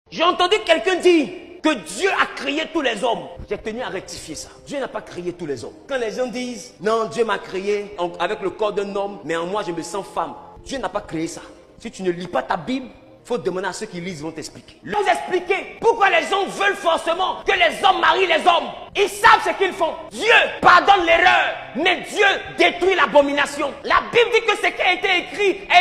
J'ai entendu quelqu'un dire que Dieu a créé tous les hommes. J'ai tenu à rectifier ça. Dieu n'a pas créé tous les hommes. Quand les gens disent, non, Dieu m'a créé avec le corps d'un homme, mais en moi je me sens femme. Dieu n'a pas créé ça. Si tu ne lis pas ta Bible, il faut demander à ceux qui lisent, ils vont t'expliquer. Vous expliquer pourquoi les gens veulent forcément que les hommes marient les hommes. Ils savent ce qu'ils font. Dieu pardonne l'erreur, mais Dieu détruit l'abomination. La Bible dit que ce qui a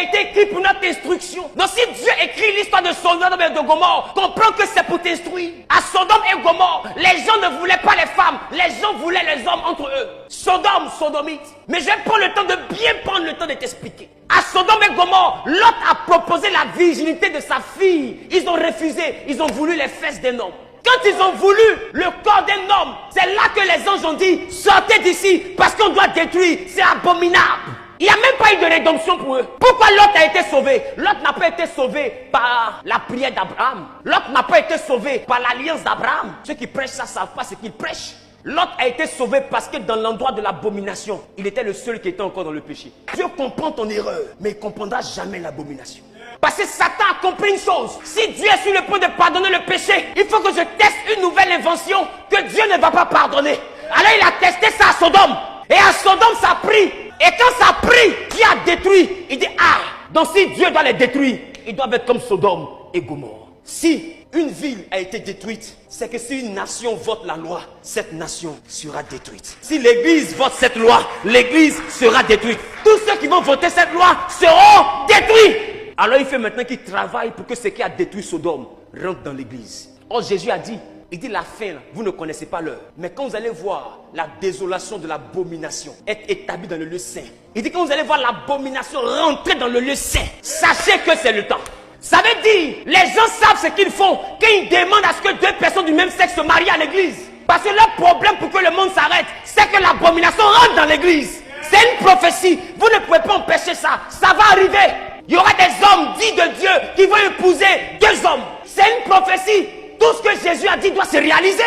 été écrit pour notre instruction. Donc si Dieu écrit l'histoire de Sodome et de Gomorrhe, comprends que c'est pour t'instruire. À Sodome et Gomorrhe, les gens ne voulaient pas les femmes, les gens voulaient les hommes entre eux. Sodome, sodomite. Mais je vais prendre le temps de bien prendre le temps de t'expliquer. À Sodome et Gomorrhe, Lot a proposé la virginité de sa fille. Ils ont refusé, ils ont voulu les fesses d'un homme. Quand ils ont voulu le corps d'un homme, c'est là que les anges ont dit, sortez d'ici parce qu'on doit détruire, c'est abominable. Il n'y a même pas eu de rédemption pour eux. Pourquoi Lot a été sauvé? Lot n'a pas été sauvé par la prière d'Abraham. Lot n'a pas été sauvé par l'alliance d'Abraham. Ceux qui prêchent ça ne savent pas ce qu'ils prêchent. Lot a été sauvé parce que dans l'endroit de l'abomination, il était le seul qui était encore dans le péché. Dieu comprend ton erreur, mais il ne comprendra jamais l'abomination. Parce que Satan a compris une chose. Si Dieu est sur le point de pardonner le péché, il faut que je teste une nouvelle invention que Dieu ne va pas pardonner. Alors il a testé ça à Sodome. Et à Sodome, ça a pris. Et quand ça a pris, Dieu a détruit. Il dit, ah, donc si Dieu doit les détruire, ils doivent être comme Sodome et Gomorrhe. Si une ville a été détruite, c'est que si une nation vote la loi, cette nation sera détruite. Si l'église vote cette loi, l'église sera détruite. Tous ceux qui vont voter cette loi seront détruits. Alors il fait maintenant qu'il travaille pour que ce qui a détruit Sodome rentre dans l'église. Or Jésus a dit, il dit la fin, vous ne connaissez pas l'heure. Mais quand vous allez voir la désolation de l'abomination être établie dans le lieu saint, il dit quand vous allez voir l'abomination rentrer dans le lieu saint, sachez que c'est le temps. Ça veut dire, les gens savent ce qu'ils font quand ils demandent à ce que deux personnes du même sexe se marient à l'église. Parce que leur problème pour que le monde s'arrête, c'est que l'abomination rentre dans l'église. C'est une prophétie. Vous ne pouvez pas empêcher ça. Ça va arriver. Il y aura des hommes dits de Dieu qui vont épouser deux hommes. C'est une prophétie. Tout ce que Jésus a dit doit se réaliser.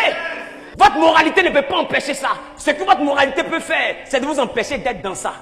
Votre moralité ne peut pas empêcher ça. Ce que votre moralité peut faire, c'est de vous empêcher d'être dans ça.